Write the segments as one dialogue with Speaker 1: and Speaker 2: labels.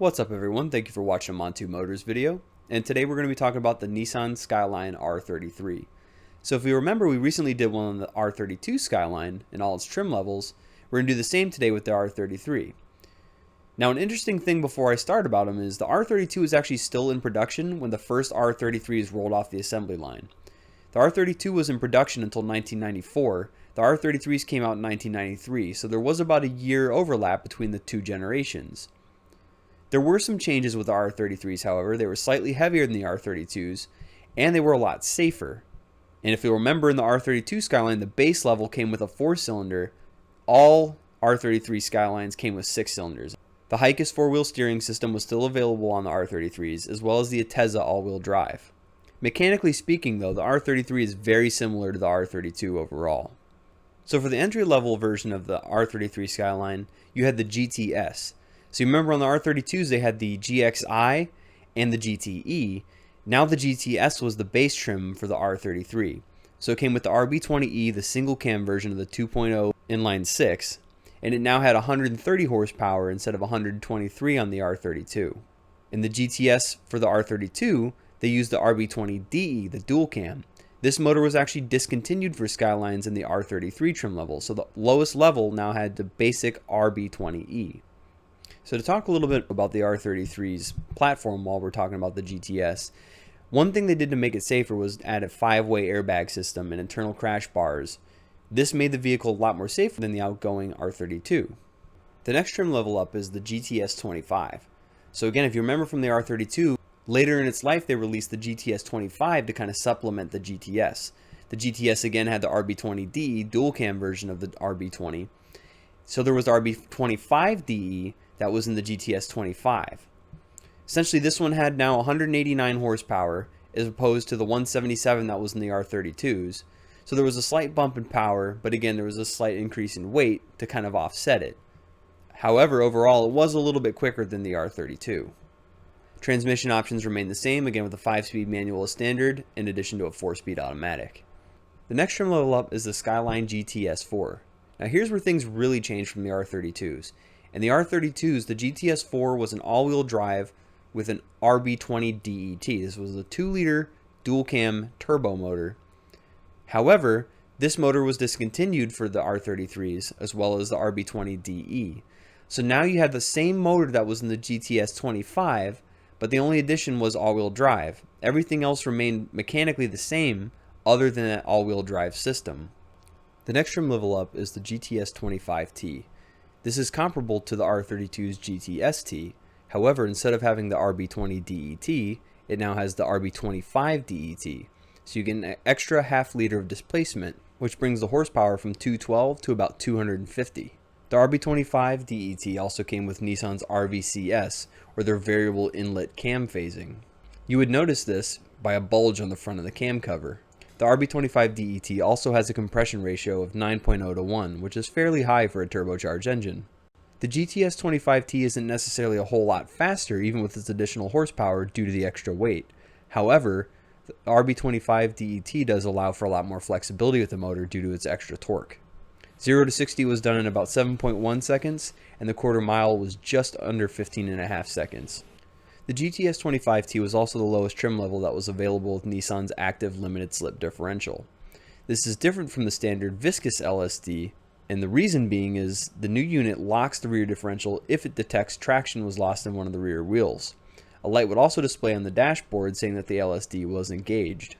Speaker 1: What's up everyone, thank you for watching a Montu Motors video, and today we're going to be talking about the Nissan Skyline R33. So if you remember, we recently did one on the R32 Skyline in all its trim levels. We're going to do the same today with the R33. Now an interesting thing before I start about them is the R32 is actually still in production when the first R33s rolled off the assembly line. The R32 was in production until 1994, the R33s came out in 1993, so there was about a year overlap between the two generations. There were some changes with the R33s, however. They were slightly heavier than the R32s, and they were a lot safer. And if you'll remember, in the R32 Skyline, the base level came with a 4-cylinder. All R33 Skylines came with 6 cylinders. The Hikes 4-wheel steering system was still available on the R33s, as well as the Ateza all-wheel drive. Mechanically speaking, though, the R33 is very similar to the R32 overall. So for the entry-level version of the R33 Skyline, you had the GTS. So you remember on the R32s they had the GXI and the GTE. Now the GTS was the base trim for the R33. So it came with the RB20E, the single cam version of the 2.0 inline 6, and it now had 130 horsepower instead of 123 on the R32. In the GTS for the R32, they used the RB20DE, the dual cam. This motor was actually discontinued for Skylines in the R33 trim level, so the lowest level now had the basic RB20E. So to talk a little bit about the R33's platform while we're talking about the GTS, one thing they did to make it safer was add a 5-way airbag system and internal crash bars. This made the vehicle a lot more safer than the outgoing R32. The next trim level up is the GTS 25. So again, if you remember from the R32, later in its life they released the GTS 25 to kind of supplement the GTS. The GTS again had the RB20DE dual cam version of the RB20. So there was the RB25DE that was in the GTS 25. Essentially, this one had now 189 horsepower as opposed to the 177 that was in the R32s. So there was a slight bump in power, but again, there was a slight increase in weight to kind of offset it. However, overall, it was a little bit quicker than the R32. Transmission options remain the same, again with a 5-speed manual as standard, in addition to a 4-speed automatic. The next trim level up is the Skyline GTS 4. Now here's where things really changed from the R32s. In the R32s, the GTS 4 was an all-wheel drive with an RB20 DET. This was a 2-liter dual-cam turbo motor. However, this motor was discontinued for the R33s as well as the RB20 DE. So now you had the same motor that was in the GTS 25, but the only addition was all-wheel drive. Everything else remained mechanically the same other than that all-wheel drive system. The next trim level up is the GTS 25T. This is comparable to the R32's GTS-T. However, instead of having the RB20 DET, it now has the RB25 DET. So you get an extra half-liter of displacement, which brings the horsepower from 212 to about 250. The RB25 DET also came with Nissan's RVCS, or their variable inlet cam phasing. You would notice this by a bulge on the front of the cam cover. The RB25 DET also has a compression ratio of 9.0 to 1, which is fairly high for a turbocharged engine. The GTS 25T isn't necessarily a whole lot faster, even with its additional horsepower due to the extra weight. However, the RB25 DET does allow for a lot more flexibility with the motor due to its extra torque. 0 to 60 was done in about 7.1 seconds, and the quarter mile was just under 15.5 seconds. The GTS 25T was also the lowest trim level that was available with Nissan's active limited slip differential. This is different from the standard viscous LSD, and the reason being is the new unit locks the rear differential if it detects traction was lost in one of the rear wheels. A light would also display on the dashboard saying that the LSD was engaged.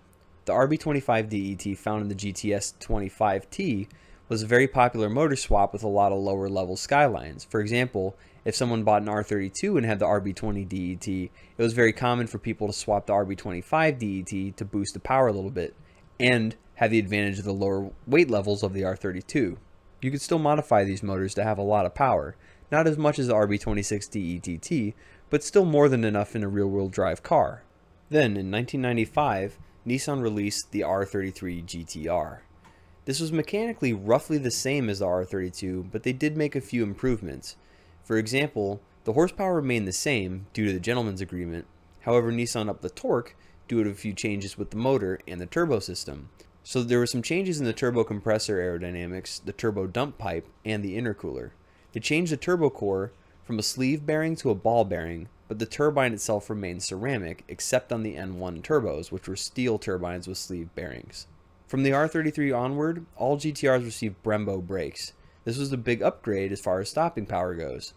Speaker 1: The RB25 DET found in the GTS 25T was a very popular motor swap with a lot of lower level Skylines. For example, if someone bought an R32 and had the RB20 DET, it was very common for people to swap the RB25 DET to boost the power a little bit and have the advantage of the lower weight levels of the R32. You could still modify these motors to have a lot of power, not as much as the RB26 DETT, but still more than enough in a rear-wheel drive car. Then, in 1995, Nissan released the R33 GTR. This was mechanically roughly the same as the R32, but they did make a few improvements. For example, the horsepower remained the same due to the gentleman's agreement. However, Nissan upped the torque due to a few changes with the motor and the turbo system. So there were some changes in the turbo compressor aerodynamics, the turbo dump pipe, and the intercooler. They changed the turbo core from a sleeve bearing to a ball bearing, but the turbine itself remained ceramic except on the N1 turbos, which were steel turbines with sleeve bearings. From the R33 onward, all GTRs received Brembo brakes. This was a big upgrade as far as stopping power goes.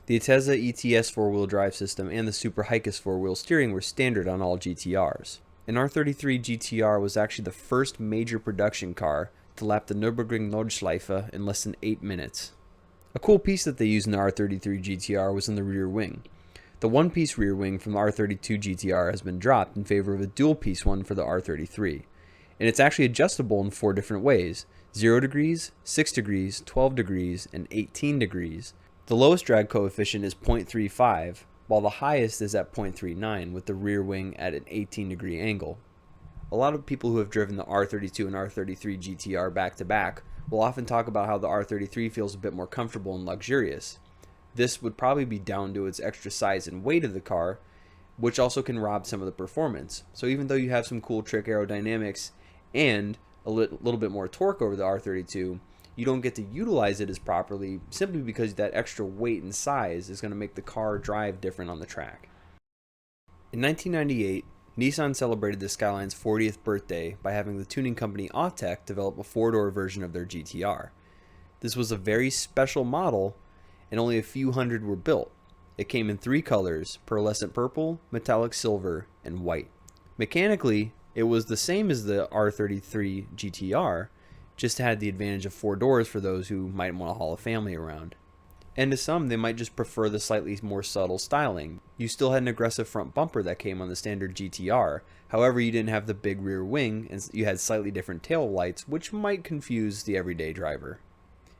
Speaker 1: The Atezza ETS four-wheel drive system and the Super Hikus four-wheel steering were standard on all GTRs. An R33 GTR was actually the first major production car to lap the Nürburgring Nordschleife in less than 8 minutes. A cool piece that they used in the R33 GTR was in the rear wing. The one-piece rear wing from the R32 GTR has been dropped in favor of a dual-piece one for the R33. And it's actually adjustable in 4 different ways: 0 degrees, 6 degrees, 12 degrees, and 18 degrees. The lowest drag coefficient is 0.35, while the highest is at 0.39 with the rear wing at an 18-degree angle. A lot of people who have driven the R32 and R33 GTR back to back will often talk about how the R33 feels a bit more comfortable and luxurious. This would probably be down to its extra size and weight of the car, which also can rob some of the performance. So even though you have some cool trick aerodynamics and a little bit more torque over the R32, you don't get to utilize it as properly simply because that extra weight and size is going to make the car drive different on the track. In 1998, Nissan celebrated the Skyline's 40th birthday by having the tuning company Autech develop a 4-door version of their GTR. This was a very special model, and only a few hundred were built. It came in 3 colors: pearlescent purple, metallic silver, and white. Mechanically, it was the same as the R33 GTR, just had the advantage of 4 doors for those who might want to haul a family around. And to some, they might just prefer the slightly more subtle styling. You still had an aggressive front bumper that came on the standard GTR, however you didn't have the big rear wing and you had slightly different tail lights, which might confuse the everyday driver.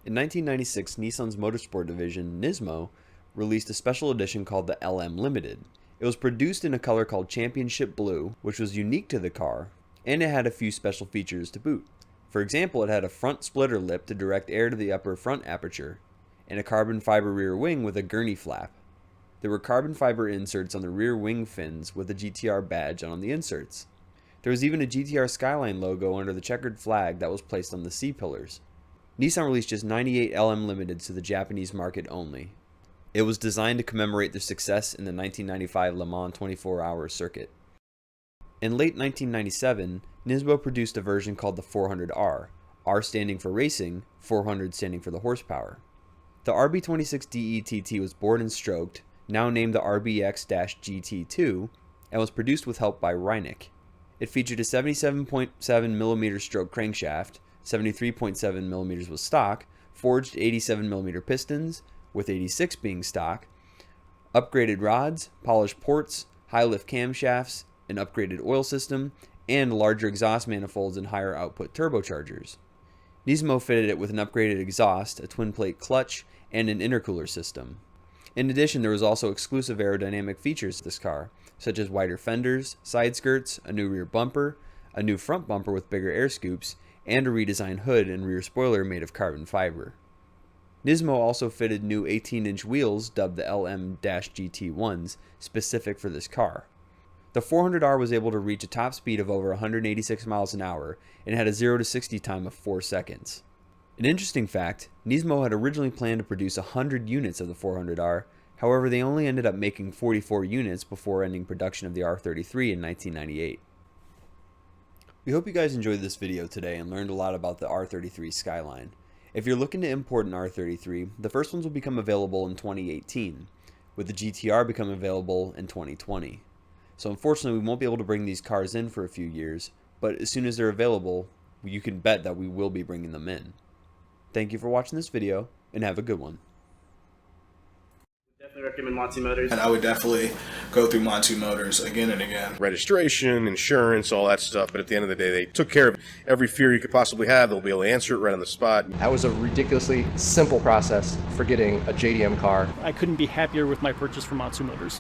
Speaker 1: In 1996, Nissan's motorsport division, Nismo, released a special edition called the LM Limited. It was produced in a color called Championship Blue, which was unique to the car, and it had a few special features to boot. For example, it had a front splitter lip to direct air to the upper front aperture, and a carbon fiber rear wing with a gurney flap. There were carbon fiber inserts on the rear wing fins with a GTR badge on the inserts. There was even a GTR Skyline logo under the checkered flag that was placed on the C-pillars. Nissan released just 98 LM Limiteds to the Japanese market only. It was designed to commemorate their success in the 1995 Le Mans 24-hour circuit. In late 1997, Nismo produced a version called the 400R, R standing for racing, 400 standing for the horsepower. The RB26DETT was born and stroked, now named the RBX-GT2, and was produced with help by Reineck. It featured a 77.7mm stroke crankshaft, 73.7mm was stock, forged 87mm pistons, with 86 being stock, upgraded rods, polished ports, high lift camshafts, an upgraded oil system, and larger exhaust manifolds and higher output turbochargers. Nismo fitted it with an upgraded exhaust, a twin plate clutch, and an intercooler system. In addition, there was also exclusive aerodynamic features to this car, such as wider fenders, side skirts, a new rear bumper, a new front bumper with bigger air scoops, and a redesigned hood and rear spoiler made of carbon fiber. Nismo also fitted new 18-inch wheels dubbed the LM-GT1s, specific for this car. The 400R was able to reach a top speed of over 186 miles an hour and had a 0 to 60 time of 4 seconds. An interesting fact, Nismo had originally planned to produce 100 units of the 400R, however they only ended up making 44 units before ending production of the R33 in 1998. We hope you guys enjoyed this video today and learned a lot about the R33 Skyline. If you're looking to import an R33, the first ones will become available in 2018, with the GTR becoming available in 2020. So unfortunately we won't be able to bring these cars in for a few years, but as soon as they're available, you can bet that we will be bringing them in. Thank you for watching this video, and have a good one.
Speaker 2: Definitely recommend Monty Motors.
Speaker 3: And I would definitely go through Monty Motors again and again.
Speaker 4: Registration, insurance, all that stuff, but at the end of the day, they took care of every fear you could possibly have. They'll be able to answer it right on the spot.
Speaker 5: That was a ridiculously simple process for getting a JDM car.
Speaker 6: I couldn't be happier with my purchase from Monty Motors.